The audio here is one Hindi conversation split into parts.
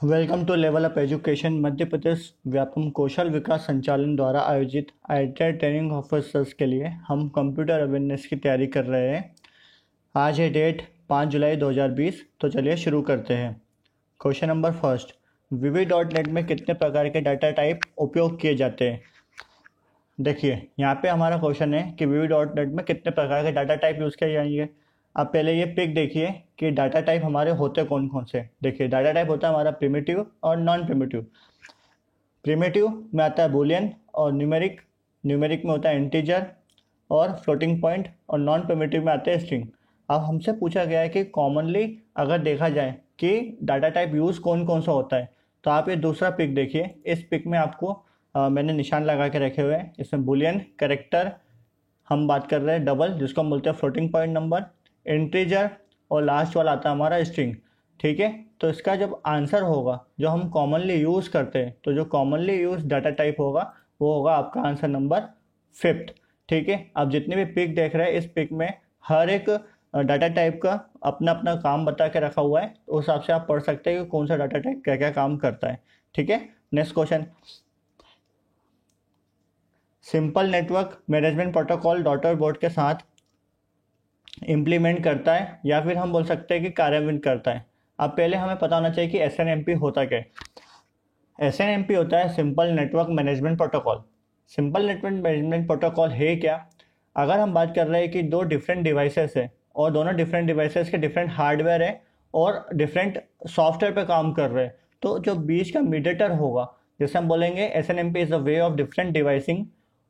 Welcome to level up education. Madhya Pradesh Vyapam कौशल विकास संचालन द्वारा आयोजित आईटीआई ट्रेनिंग ऑफिसर्स के लिए हम कंप्यूटर अवेयरनेस की तैयारी कर रहे हैं। आज है डेट 5 जुलाई 2020। तो चलिए शुरू करते हैं। क्वेश्चन नंबर फर्स्ट, वीवी डॉट नेट में कितने प्रकार के डाटा टाइप उपयोग किए जाते हैं। देखिए यहाँ पे हमारा क्वेश्चन है कि वीवी डॉट नेट में कितने प्रकार के डाटा टाइप यूज़ किए जाएंगे। अब पहले ये पिक देखिए कि डाटा टाइप हमारे होते कौन कौन से। देखिए डाटा टाइप होता है हमारा प्रिमिटिव और नॉन प्रिमिटिव। प्रिमिटिव में आता है बूलियन और न्यूमेरिक। न्यूमेरिक में होता है इंटीजर और फ्लोटिंग पॉइंट, और नॉन प्रिमिटिव में आते हैं स्ट्रिंग। अब हमसे पूछा गया है कि कॉमनली अगर देखा जाए कि डाटा टाइप यूज़ कौन कौन सा होता है, तो आप ये दूसरा पिक देखिए। इस पिक में आपको मैंने निशान लगा के रखे हुए हैं। इसमें बूलियन, कैरेक्टर, हम बात कर रहे हैं डबल जिसको हम बोलते हैं फ्लोटिंग पॉइंट नंबर, इंटीजर और लास्ट वाला आता है हमारा स्ट्रिंग। ठीक है, तो इसका जब आंसर होगा जो हम कॉमनली यूज़ करते हैं, तो जो कॉमनली यूज डाटा टाइप होगा वो होगा आपका आंसर नंबर 5। ठीक है, अब जितने भी पिक देख रहे हैं इस पिक में हर एक डाटा टाइप का अपना अपना काम बता के रखा हुआ है। उस हिसाब से आप पढ़ सकते हैं कि कौन सा डाटा टाइप क्या क्या काम करता है। ठीक है, next question, simple network management protocol daughter board के साथ इम्प्लीमेंट करता है या फिर हम बोल सकते हैं कि कार्यान्वित करता है। अब पहले हमें पता होना चाहिए कि SNMP होता क्या है। SNMP होता है simple network management protocol. Simple network management protocol है क्या? अगर हम बात कर रहे हैं कि दो डिफरेंट डिवाइसेस है और दोनों डिफरेंट डिवाइसेस के डिफरेंट हार्डवेयर है और डिफरेंट सॉफ्टवेयर पे काम कर रहे हैं, तो जो बीच का मीडिएटर होगा, जैसे हम बोलेंगे SNMP is the way of different devicing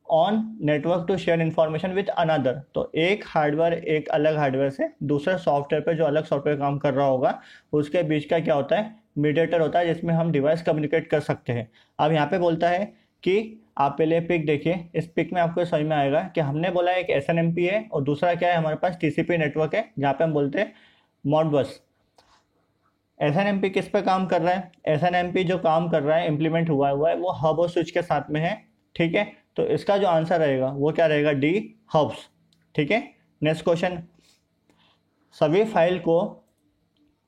on network to share information with another. तो एक हार्डवेयर एक अलग हार्डवेयर से दूसरे सॉफ्टवेयर पे जो अलग सॉफ्टवेयर काम कर रहा होगा उसके बीच का क्या होता है, मीडिएटर होता है, जिसमें हम डिवाइस कम्युनिकेट कर सकते हैं। अब यहाँ पे बोलता है कि आप पहले पिक देखिए। इस पिक में आपको समझ में आएगा कि हमने बोला एक SNMP है और दूसरा क्या है, हमारे पास TCP नेटवर्क है जहाँ पे हम बोलते हैं मॉडबस। SNMP किस पे काम कर रहा है? SNMP जो काम कर रहा है, इम्प्लीमेंट हुआ है वो हब और स्विच के साथ में है। ठीक है, तो इसका जो आंसर रहेगा वो क्या रहेगा, डी, हब्स। ठीक है, नेक्स्ट क्वेश्चन, सभी फाइल को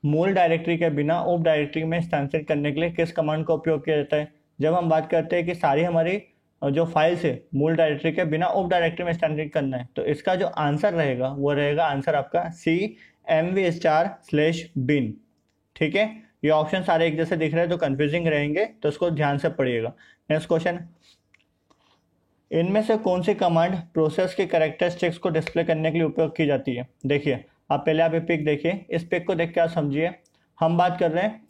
मूल डायरेक्टरी के बिना उप डायरेक्टरी में स्थानांतरित करने के लिए किस कमांड का उपयोग किया जाता है। जब हम बात करते हैं कि सारी हमारी जो फाइल्स है मूल डायरेक्टरी के बिना उप डायरेक्टरी में स्थानांतरित करना है, तो इसका जो आंसर रहेगा वो रहेगा आंसर आपका CMV*/bin। ठीक है, ये ऑप्शन सारे एक जैसे दिख रहे हैं तो कंफ्यूजिंग रहेंगे, तो इसको ध्यान से पढ़िएगा। नेक्स्ट क्वेश्चन, इनमें से कौन सी कमांड प्रोसेस के कैरेक्टरिस्टिक्स को डिस्प्ले करने के लिए उपयोग की जाती है। देखिए आप पहले आप ये पिक देखिए। इस पिक को देख के आप समझिए हम बात कर रहे हैं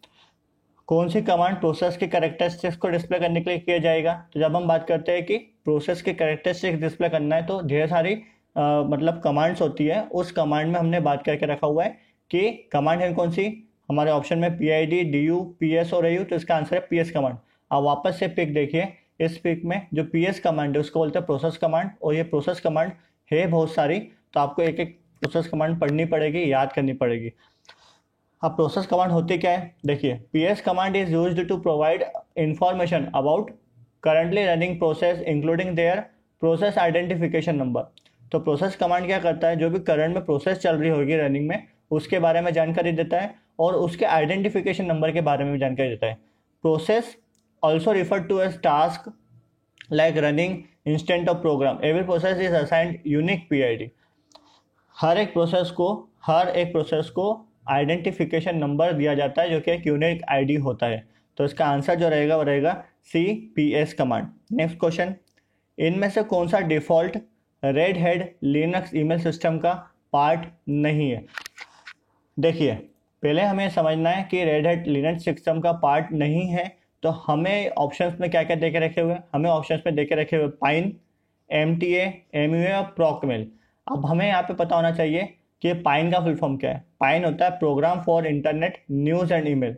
कौन सी कमांड प्रोसेस के कैरेक्टरिस्टिक्स को डिस्प्ले करने के लिए किया जाएगा। तो जब हम बात करते हैं कि प्रोसेस के कैरेक्टरिस्टिक्स डिस्प्ले करना है, तो ढेर सारी मतलब कमांड्स होती है। उस कमांड में हमने बात करके रखा हुआ है कि कमांड है कौन सी, हमारे ऑप्शन में PID, DU, PS और AU, तो इसका आंसर है PS कमांड। आप वापस से पिक देखिए। इस पिक में जो PS कमांड है उसको बोलते हैं प्रोसेस कमांड, और ये प्रोसेस कमांड है बहुत सारी, तो आपको एक एक प्रोसेस कमांड पढ़नी पड़ेगी, याद करनी पड़ेगी। अब प्रोसेस कमांड होती क्या है, देखिए PS command is used to provide information about currently running process including their process identification number. तो प्रोसेस कमांड क्या करता है, जो भी करंट में प्रोसेस चल रही होगी रनिंग में उसके बारे में जानकारी देता है और उसके आइडेंटिफिकेशन नंबर के बारे में भी जानकारी देता है। Process also referred to as task like running instant of program. Every process is assigned unique PID. हर एक प्रोसेस को आइडेंटिफिकेशन नंबर दिया जाता है जो कि एक यूनिक आईडी होता है। तो इसका आंसर जो रहेगा वो रहेगा CPS कमांड। नेक्स्ट क्वेश्चन, इनमें से कौन सा default red head Linux email system का पार्ट नहीं है। देखिए पहले हमें समझना है कि रेड हेड लिनक्स सिस्टम का पार्ट नहीं है, तो हमें ऑप्शंस में क्या क्या देके रखे हुए हैं, हमें ऑप्शंस में देके रखे हुए पाइन, MTA, MUA और प्रॉकमेल। अब हमें यहाँ पे पता होना चाहिए कि पाइन का फुल फॉर्म क्या है। पाइन होता है program for internet news and email.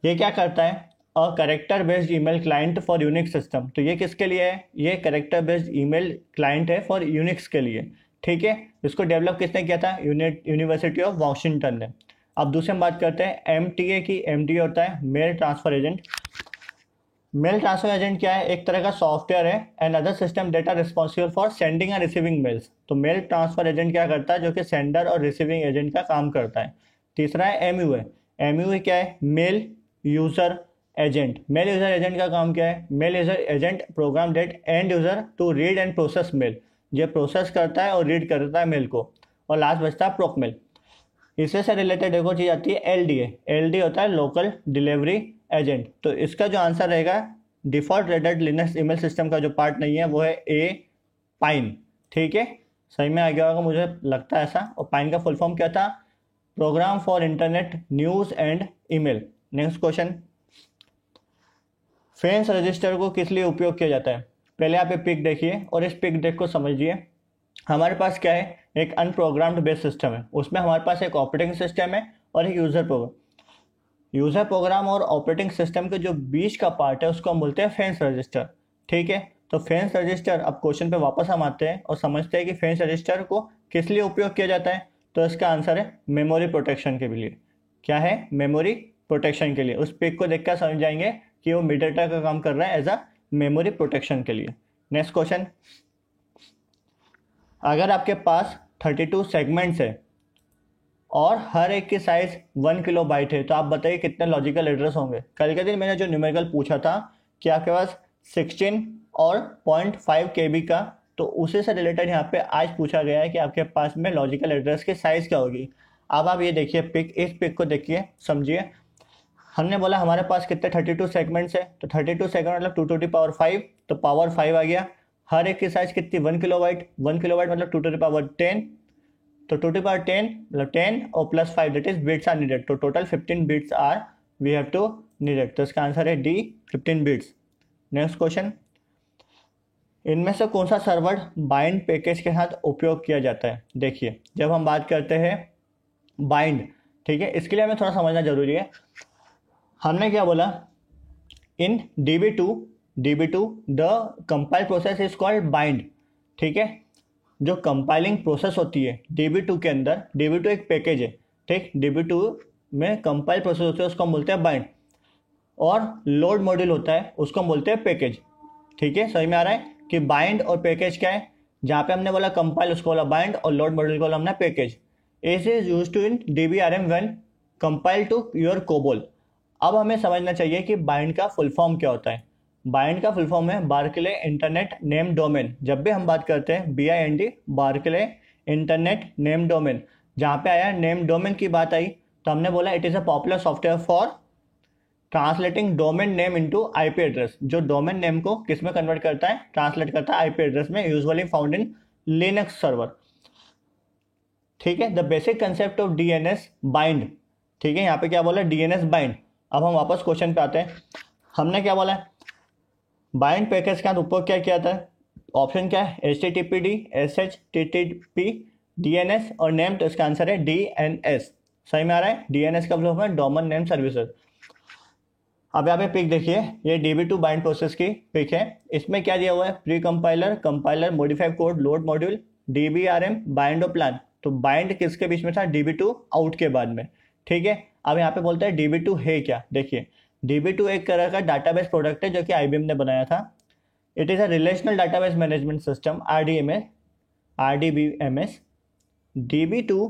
ये क्या करता है, a character based email client for Unix system. तो ये किसके लिए है, ये कैरेक्टर बेस्ड ईमेल क्लाइंट है फॉर यूनिक्स के लिए। ठीक है, इसको डेवलप किसने किया था, यूनिवर्सिटी ऑफ वॉशिंगटन ने। अब दूसरे हम बात करते हैं MTA की। MTA होता है mail transfer agent. Mail transfer agent क्या है, एक तरह का सॉफ्टवेयर है and other system data responsible for sending and receiving mails. तो मेल ट्रांसफर एजेंट क्या करता है, जो कि सेंडर और रिसीविंग एजेंट का काम करता है। तीसरा है MUA। MUA क्या है, mail user agent. Mail user agent का काम क्या है? Mail user agent program that end user to read and process mail. ये प्रोसेस करता है और रीड करता है मेल को। और लास्ट बचता है प्रोक मेल। इससे से रिलेटेड एक और चीज आती है एलडीए। एलडी होता है लोकल डिलीवरी एजेंट। तो इसका जो आंसर रहेगा default red hat Linux email system का जो पार्ट नहीं है वो है ए पाइन। ठीक है, सही में आ गया होगा मुझे लगता है ऐसा। और पाइन का फुल फॉर्म क्या था? Program for internet news and email. Next question, fence register को किस लिए उपयोग किया जाता है? पहले आप ये पिक देखिए और इस पिक देख को समझिए। हमारे पास क्या है? एक अनप्रोग्राम्ड बेस सिस्टम है, उसमें हमारे पास एक ऑपरेटिंग सिस्टम है और एक यूजर प्रोग्राम। यूजर प्रोग्राम और ऑपरेटिंग सिस्टम के जो बीच का पार्ट है उसको हम बोलते हैं फेंस रजिस्टर। ठीक है, तो फेंस रजिस्टर, अब क्वेश्चन पे वापस हम आते हैं और समझते हैं कि फेंस रजिस्टर को किस लिए उपयोग किया जाता है। तो इसका आंसर है मेमोरी प्रोटेक्शन के लिए। क्या है? मेमोरी प्रोटेक्शन के लिए। उस पिक को देखकर समझ जाएंगे कि वो मीडिएटर का काम कर रहा है एज अ मेमोरी प्रोटेक्शन के लिए। नेक्स्ट क्वेश्चन, अगर आपके पास 32 सेगमेंट्स है और हर एक की साइज 1 किलोबाइट है तो आप बताइए कितने लॉजिकल एड्रेस होंगे? कल के दिन मैंने जो न्यूमेरिकल पूछा था कि आपके पास 16 और 0.5 KB का, तो उसी से रिलेटेड यहाँ पे आज पूछा गया है कि आपके पास में लॉजिकल एड्रेस की साइज क्या होगी। अब आप ये देखिए पिक, इस पिक को देखिए समझिए। हमने बोला हमारे पास कितने 32 सेगमेंट्स है, तो 32 सेगमेंट मतलब 2 to the power 5, तो पावर 5 आ गया। हर एक की साइज कितनी? 1 किलोबाइट। 1 किलोबाइट मतलब 2 to the power 10, तो 2 to the power 10 मतलब 10 और plus 5 that is bits are needed. तो total 15 bits are we have to needed. तो इसका आंसर है डी, 15 बिट्स। नेक्स्ट क्वेश्चन, इनमें से कौन सा सर्वर बाइंड पैकेज के साथ उपयोग किया जाता है? देखिए जब हम बात करते हैं बाइंड, ठीक है, इसके लिए हमें थोड़ा समझना जरूरी है। हमने क्या बोला? इन DB2 the compile process is called bind. ठीक है, जो कंपाइलिंग प्रोसेस होती है DB2 के अंदर, DB2 एक पैकेज है। ठीक, DB2 में कंपाइल प्रोसेस होती है उसको हम बोलते हैं बाइंड। और लोड मॉड्यूल होता है उसको हम बोलते हैं पैकेज। ठीक है, सही में आ रहा है कि बाइंड और पैकेज क्या है? जहाँ पे हमने बोला कंपाइल उसको बोला बाइंड और लोड मॉड्यूल को बोला हमने package. Is use to in DBRM when compile to your COBOL. अब हमें समझना चाहिए कि बाइंड का फुल फॉर्म क्या होता है। बाइंड का फुल फॉर्म है बार्कले इंटरनेट नेम डोमेन। जब भी हम बात करते हैं BIND, Berkeley internet name domain, जहाँ पे आया नेम डोमेन की बात आई तो हमने बोला it is a popular software for translating domain name into IP address. जो डोमेन नेम को किस में कन्वर्ट करता है? ट्रांसलेट करता है IP एड्रेस में, usually found in Linux server. ठीक है, the basic concept of DNS bind. ठीक है, यहाँ पे क्या बोला? DNS bind. अब हम वापस क्वेश्चन पे आते हैं। हमने क्या बोला? बाइंड पैकेज का उपयोग क्या किया था? ऑप्शन क्या है? HTTPD, SHTTP, DNS और नेम। तो इसका आंसर है DNS। सही में आ रहा है? DNS का मतलब है डोमेन नेम सर्विसेज। अब यहाँ पे पिक देखिए, ये DB2 बाइंड प्रोसेस की पिक है। इसमें क्या दिया हुआ है? Pre compiler, compiler, modified code, load module, DBRM, bind और प्लान। तो बाइंड किसके बीच में था? DB2 आउट के बाद में। ठीक है, अब यहाँ पे बोलते हैं DB2 है क्या? देखिए DB2 एक तरह का डाटाबेस प्रोडक्ट है जो कि IBM ने बनाया था। It is a relational database management system, RDBMS। DB2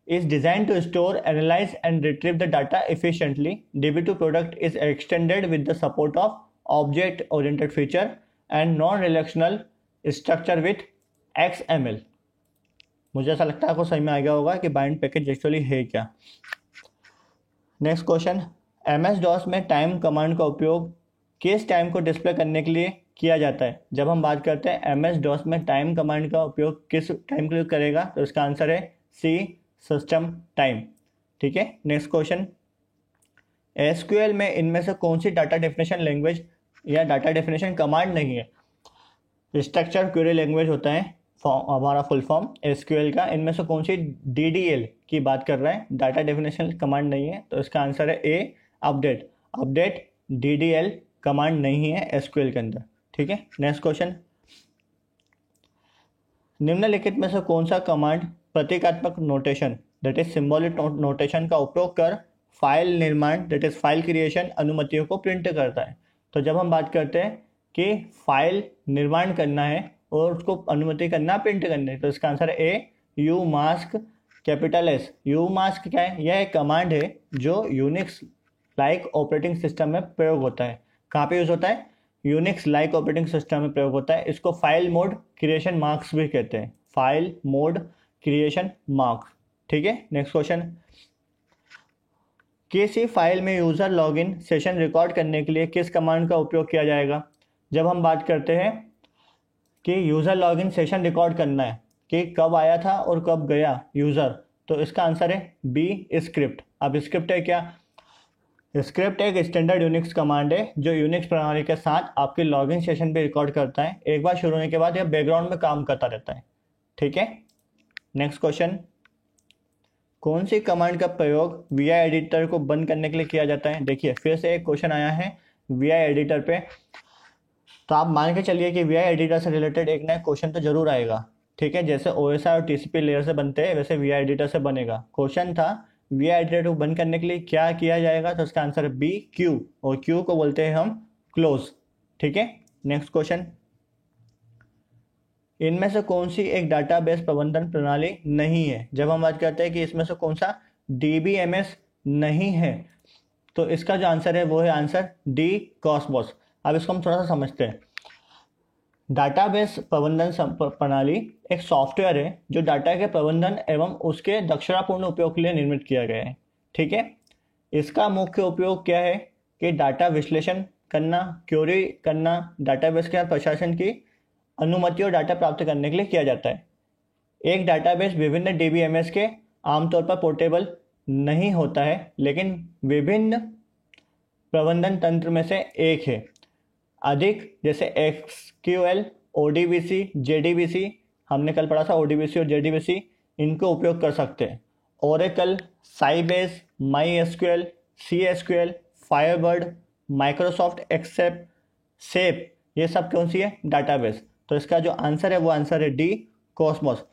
is designed to store, analyze and retrieve the data efficiently. DB2 product is extended with the support of object-oriented feature and non-relational structure with XML. मुझे ऐसा लगता है आपको समझ में आ गया होगा कि बाइंड पैकेज एक्चुअली है क्या। नेक्स्ट क्वेश्चन, MS-DOS में टाइम कमांड का उपयोग किस टाइम को डिस्प्ले करने के लिए किया जाता है? जब हम बात करते हैं MS-DOS में टाइम कमांड का उपयोग किस टाइम के लिए करेगा, तो इसका आंसर है C, सिस्टम टाइम। ठीक है, नेक्स्ट क्वेश्चन, SQL में इनमें से कौन सी डाटा डेफिनेशन लैंग्वेज या डाटा डेफिनेशन कमांड नहीं है? स्ट्रक्चर क्वेरी लैंग्वेज होता है हमारा फुल फॉर्म SQL का। इनमें से कौन सी DDL की बात कर रहा है? डाटा डेफिनेशन कमांड नहीं है। तो इसका आंसर है A, update. Update DDL command नहीं है SQL के अंदर। ठीक है, नेक्स्ट क्वेश्चन, निम्नलिखित में से कौन सा कमांड प्रतीकात्मक notation that is symbolic notation का उपयोग कर फाइल निर्माण दैट इज फाइल क्रिएशन अनुमतियों को प्रिंट करता है? तो जब हम बात करते हैं कि फाइल निर्माण करना है और उसको अनुमति करना, प्रिंट करना है, तो इसका आंसर है A, umask capital S। umask क्या है? यह एक कमांड है जो यूनिक्स लाइक ऑपरेटिंग सिस्टम में प्रयोग होता है। कहाँ पे यूज होता है? यूनिक्स लाइक ऑपरेटिंग सिस्टम में प्रयोग होता है। इसको फाइल मोड क्रिएशन मार्क्स भी कहते हैं, फाइल मोड क्रिएशन मार्क्स। ठीक है, नेक्स्ट क्वेश्चन, किसी फाइल में यूजर लॉगिन सेशन रिकॉर्ड करने के लिए किस कमांड का उपयोग किया जाएगा? जब हम बात करते हैं कि यूजर लॉगिन सेशन रिकॉर्ड करना है कि कब आया था और कब गया यूजर, तो इसका आंसर है बी, स्क्रिप्ट। अब स्क्रिप्ट है क्या? स्क्रिप्ट एक स्टैंडर्ड यूनिक्स कमांड है जो यूनिक्स प्रणाली के साथ आपके लॉगिन सेशन भी रिकॉर्ड करता है। एक बार शुरू होने के बाद यह बैकग्राउंड में काम करता रहता है। ठीक है, नेक्स्ट क्वेश्चन, कौन सी कमांड का प्रयोग वीआई एडिटर को बंद करने के लिए किया जाता है? देखिए फिर से एक क्वेश्चन आया है वीआई एडिटर पे, तो आप मान के चलिए कि वीआई एडिटर से रिलेटेड एक नया क्वेश्चन तो जरूर आएगा। ठीक है, जैसे ओएसआई और टीसीपी लेयर से बनते हैं वैसे वीआई एडिटर से बनेगा। क्वेश्चन था वीआई एडिटर को बंद करने के लिए क्या किया जाएगा, तो इसका आंसर है बी, क्यू, और क्यू को बोलते हैं हम क्लोज। ठीक है, नेक्स्ट क्वेश्चन, इनमें से कौन सी एक डाटाबेस प्रबंधन प्रणाली नहीं है? जब हम बात करते हैं कि इसमें से कौन सा डीबीएमएस नहीं है, तो इसका जो आंसर है वो है आंसर डी, कॉस्मोस। अब इसको हम थोड़ा सा समझते हैं। डाटाबेस प्रबंधन प्रणाली एक सॉफ्टवेयर है जो डाटा के प्रबंधन एवं उसके दक्षतापूर्ण उपयोग के लिए निर्मित किया गया है। ठीक है, इसका मुख्य उपयोग क्या है कि डाटा विश्लेषण करना, क्वेरी करना, डाटाबेस के प्रशासन की अनुमति और डाटा प्राप्त करने के लिए किया जाता है। एक डाटाबेस विभिन्न डीबीएमएस के आमतौर पर पोर्टेबल नहीं होता है, लेकिन विभिन्न प्रबंधन तंत्र में से एक है। अधिक जैसे एसक्यूएल, ओडीबीसी, जेडीबीसी, हमने कल पढ़ा था ओडीबीसी और जेडीबीसी, इनको उपयोग कर सकते हैं। Oracle, Sybase, MySQL, C SQL, Firebird, Microsoft Excel, SAP, ये सब कौन सी है? डाटाबेस। तो इसका जो आंसर है वो आंसर है डी, कॉस्मोस।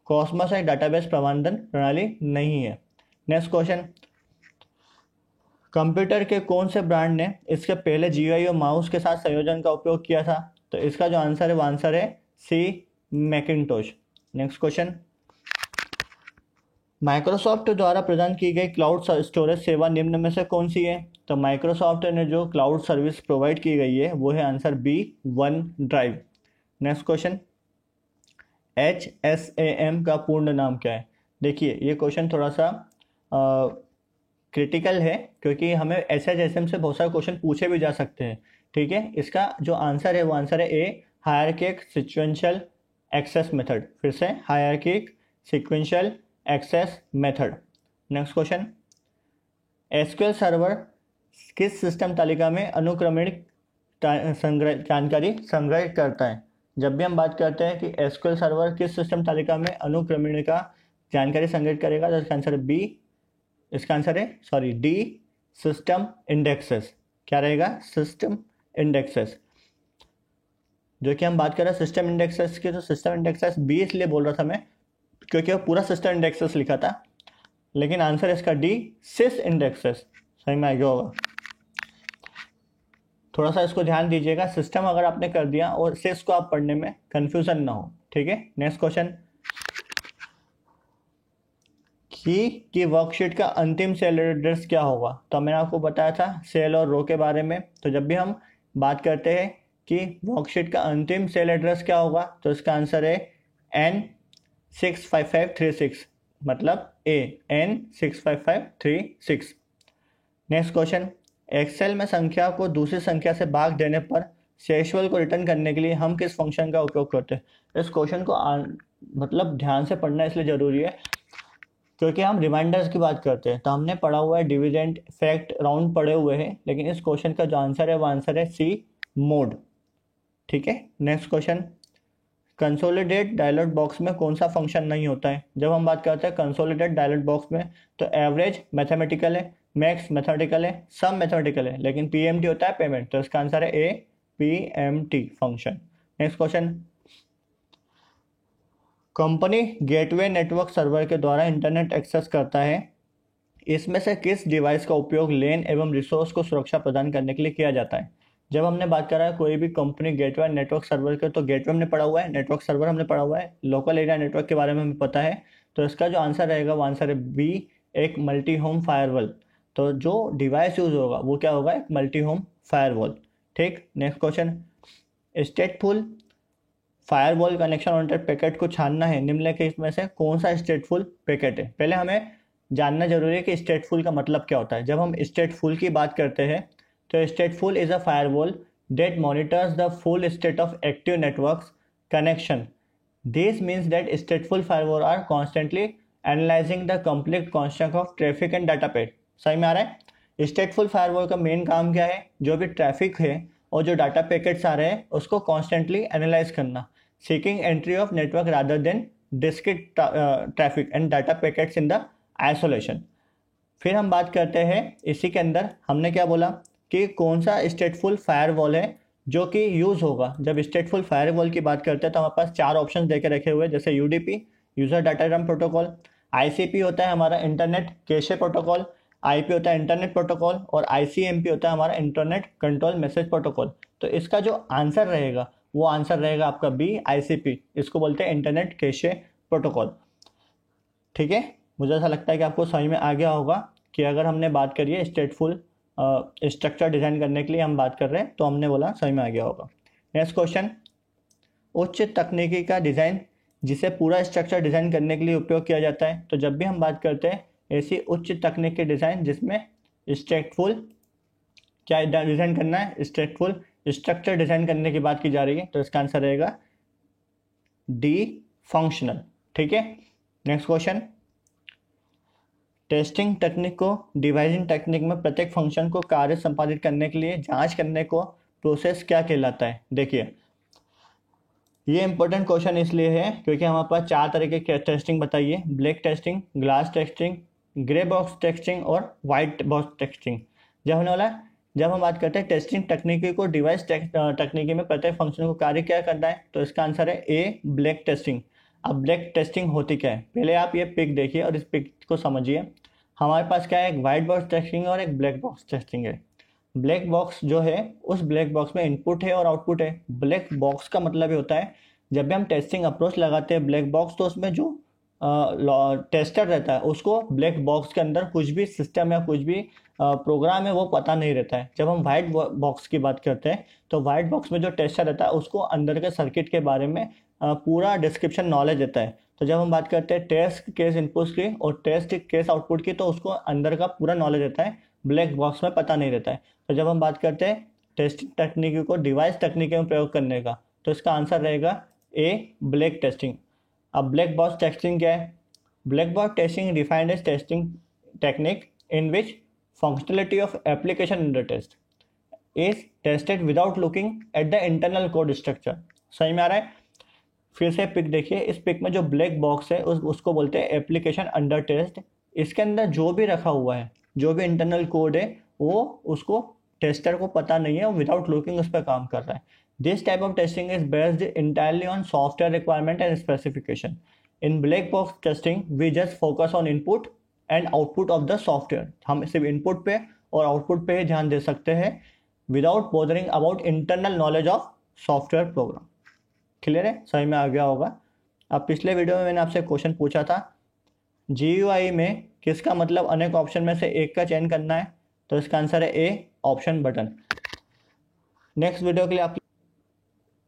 कॉस्मोस एक डाटाबेस प्रबंधन प्रणाली नहीं है। नेक्स्ट क्वेश्चन, कंप्यूटर के कौन से ब्रांड ने इसके पहले जीयूआई और माउस के साथ संयोजन का उपयोग किया था? तो इसका जो आंसर है वो आंसर है सी, मैकिंटोश। नेक्स्ट क्वेश्चन, माइक्रोसॉफ्ट द्वारा प्रदान की गई क्लाउड स्टोरेज सेवा निम्न में से कौन सी है? तो माइक्रोसॉफ्ट ने जो क्लाउड सर्विस प्रोवाइड की गई है वो है answer B, OneDrive. Next question, HSAM का पूर्ण नाम क्या है? देखिए ये क्वेश्चन थोड़ा सा क्रिटिकल है क्योंकि हमें SHSM से बहुत सारे क्वेश्चन पूछे भी जा सकते हैं। ठीक है, इसका जो आंसर है वो आंसर है A, hierarchical sequential access method. फिर से hierarchical sequential access method. Next question, SQL server किस सिस्टम तालिका में अनुक्रमणिक जानकारी संग्रहित करता है? जब भी हम बात करते हैं कि एसक्यूएल सर्वर किस सिस्टम तालिका में अनुक्रमणिका जानकारी संग्रहित करेगा, तो इसका आंसर है बी, इसका आंसर है सॉरी डी, सिस्टम इंडेक्सेस। क्या रहेगा? System indexes. जो कि हम बात कर रहे हैं सिस्टम इंडेक्सेस की, तो सिस्टम इंडेक्सेस बी इसलिए बोल रहा था मैं क्योंकि वो पूरा सिस्टम इंडेक्सेस लिखा था, लेकिन आंसर इसका डी, सिस इंडेक्सेस। सही में आ गया होगा। थोड़ा सा इसको ध्यान दीजिएगा, सिस्टम अगर आपने कर दिया और सिस को आप पढ़ने में कंफ्यूजन ना हो। ठीक है, नेक्स्ट क्वेश्चन, की वर्कशीट का अंतिम सेल एड्रेस क्या होगा? तो मैंने आपको बताया था सेल और रो के बारे में। तो जब भी हम बात करते हैं कि वर्कशीट का अंतिम सेल एड्रेस क्या होगा, तो इसका आंसर है N65536, मतलब ए, N65536। नेक्स्ट क्वेश्चन, एक्सेल में संख्या को दूसरी संख्या से भाग देने पर शेषफल को रिटर्न करने के लिए हम किस फंक्शन का उपयोग करते हैं? इस क्वेश्चन को मतलब ध्यान से पढ़ना इसलिए जरूरी है क्योंकि हम रिमाइंडर्स की बात करते हैं। तो हमने पढ़ा हुआ है डिविडेंड, फैक्ट, राउंड पढ़े हुए हैं, लेकिन इस क्वेश्चन का जो आंसर है वो आंसर है सी, मोड। ठीक है, next question, consolidate dialog box में कौन सा फंक्शन नहीं होता है? जब हम बात करते हैं कंसोलिडेट डायलॉग बॉक्स में, तो एवरेज मैथमेटिकल है, मैक्स मैथमेटिकल है, सम मैथमेटिकल है, लेकिन पीएमटी होता है पेमेंट। तो इसका आंसर है A, PMT function. Next question, company gateway network server के द्वारा इंटरनेट एक्सेस करता है, इसमें से किस डिवाइस का उपयोग लेन एवं रिसोर्स को सुरक्षा प्रदान करने के लिए किया जाता है? जब हमने बात करा है कोई भी कंपनी गेटवे नेटवर्क सर्वर के, तो गेटवे हमने पढ़ा हुआ है, नेटवर्क सर्वर हमने पढ़ा हुआ है, लोकल एरिया नेटवर्क के बारे में हमें पता है। तो इसका जो आंसर रहेगा वो आंसर है बी, एक मल्टी होम फायरवॉल। तो जो डिवाइस यूज होगा वो क्या होगा, एक मल्टी होम फायरवॉल। ठीक, next question, स्टेटफुल firewall connection oriented packet को छानना है, निम्नलिखित में से कौन सा स्टेटफुल पैकेट है। पहले हमें जानना जरूरी है कि स्टेटफुल का मतलब क्या होता है। जब हम स्टेटफुल की बात करते हैं तो stateful is a firewall that monitors the full state of active networks connection. This means that stateful firewall are constantly analysing the complete constant of traffic and data packet. सही में आ रहा है। स्टेटफुल फायरवॉल का मेन काम क्या है, जो भी ट्रैफिक है और जो डाटा पैकेट्स आ रहे हैं उसको कॉन्स्टेंटली एनालाइज करना, seeking entry of network rather than discrete traffic and data packets in the isolation। फिर हम बात करते हैं इसी के अंदर हमने क्या बोला कि कौन सा स्टेटफुल फायरवॉल है जो कि यूज होगा। जब स्टेटफुल फायरवॉल की बात करते हैं तो हमारे पास 4 ऑप्शन देके रखे हुए हैं, जैसे UDP user data rate protocol, ICP होता है हमारा इंटरनेट कैशे प्रोटोकॉल, आईपी होता है इंटरनेट प्रोटोकॉल और आईसीएमपी होता है हमारा इंटरनेट कंट्रोल मैसेज प्रोटोकॉल। तो इसका जो आंसर रहेगा वो आंसर रहेगा आपका बी, आईसीपी। इसको बोलते हैं इंटरनेट कैशे प्रोटोकॉल। ठीक है, मुझे ऐसा लगता है कि आपको समझ में आ गया होगा कि अगर हमने बात करी है स्टेटफुल स्ट्रक्चर डिजाइन करने के लिए हम बात कर रहे हैं तो हमने बोला समझ में आ गया होगा। नेक्स्ट क्वेश्चन, उच्च तकनीकी का डिजाइन जिसे पूरा स्ट्रक्चर डिजाइन करने के लिए उपयोग किया जाता है। तो जब भी हम बात करते हैं ऐसी उच्च तकनीकी डिजाइन जिसमें स्टेटफुल क्या डिजाइन करना है, स्टेटफुल स्ट्रक्चर डिजाइन करने की बात की जा रही है, तो इसका आंसर रहेगा डी, फंक्शनल। ठीक है, नेक्स्ट क्वेश्चन, टेस्टिंग टेक्निक को डिवाइजिंग टेक्निक में प्रत्येक फंक्शन को कार्य संपादित करने के लिए जांच करने को प्रोसेस क्या कहलाता है। देखिए ये इंपॉर्टेंट क्वेश्चन इसलिए है क्योंकि हमारे पास 4 तरीके की टेस्टिंग बताइए, black testing, glass testing, grey box testing और वाइट बॉक्स टेस्टिंग। जब हम बात करते हैं टेस्टिंग तकनीकी को डिवाइस तकनीकी में प्रत्येक फंक्शन को कार्य क्या करना है, तो इसका आंसर है ए, ब्लैक टेस्टिंग। अब ब्लैक टेस्टिंग होती क्या है, पहले आप ये पिक देखिए और इस पिक को समझिए। हमारे पास क्या है, एक वाइट बॉक्स टेस्टिंग और एक ब्लैक बॉक्स टेस्टिंग है। ब्लैक बॉक्स जो है उस ब्लैक बॉक्स में इनपुट है और आउटपुट है। ब्लैक बॉक्स का मतलब ये होता है जब भी हम टेस्टिंग अप्रोच लगाते हैं ब्लैक बॉक्स, तो उसमें जो टेस्टर रहता है उसको ब्लैक बॉक्स के अंदर कुछ भी सिस्टम या कुछ भी प्रोग्राम है वो पता नहीं रहता है। जब हम वाइट बॉक्स की बात करते हैं तो वाइट बॉक्स में जो टेस्टर रहता है उसको अंदर के सर्किट के बारे में पूरा डिस्क्रिप्शन नॉलेज देता है। तो जब हम बात करते हैं टेस्ट केस इनपुट की और टेस्ट केस आउटपुट की, तो उसको अंदर का पूरा नॉलेज रहता है, ब्लैक बॉक्स में पता नहीं रहता है। तो जब हम बात करते हैं टेस्टिंग तकनीकी को डिवाइस तकनीकी में प्रयोग करने का, तो इसका आंसर रहेगा ए, ब्लैक टेस्टिंग। अब ब्लैक बॉक्स टेस्टिंग क्या है, black box testing defined as testing technique in which functionality of application under test is tested without looking at the internal code structure। सही में आ रहा है। फिर से पिक देखिए, इस पिक में जो ब्लैक बॉक्स है उसको बोलते हैं एप्लीकेशन अंडर टेस्ट। इसके अंदर जो भी रखा हुआ है, जो भी इंटरनल कोड है वो उसको टेस्टर को पता नहीं है, वो विदाउट लुकिंग उस पर काम कर रहा है। This type of testing is based entirely on software requirement and specification. In black box testing we just focus on input and output of the software. हम सिर्फ इनपुट पे और आउटपुट पे ही ध्यान दे सकते हैं without bothering about internal knowledge of software program. Clear है, समझ में आ गया होगा। अब पिछले वीडियो में मैंने आपसे क्वेश्चन पूछा था GUI में किसका मतलब अनेक ऑप्शन में से एक का चयन करना है, तो इसका आंसर है ए, ऑप्शन बटन। नेक्स्ट वीडियो के लिए आप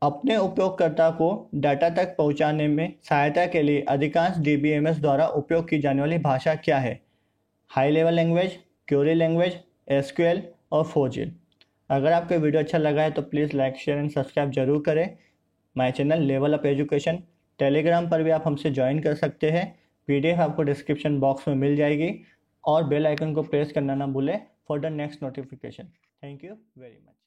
अपने उपयोगकर्ता को डाटा तक पहुंचाने में सहायता के लिए अधिकांश DBMS द्वारा उपयोग की जाने वाली भाषा क्या है, high level language, query language, SQL और फोजिल। अगर आपको वीडियो अच्छा लगा है तो please like, share and subscribe जरूर करें my channel level up education. Telegram पर भी आप हमसे ज्वाइन कर सकते हैं, PDF आपको डिस्क्रिप्शन बॉक्स में मिल जाएगी और बेल आइकन को प्रेस करना ना भूलें for the next notification. Thank you very much.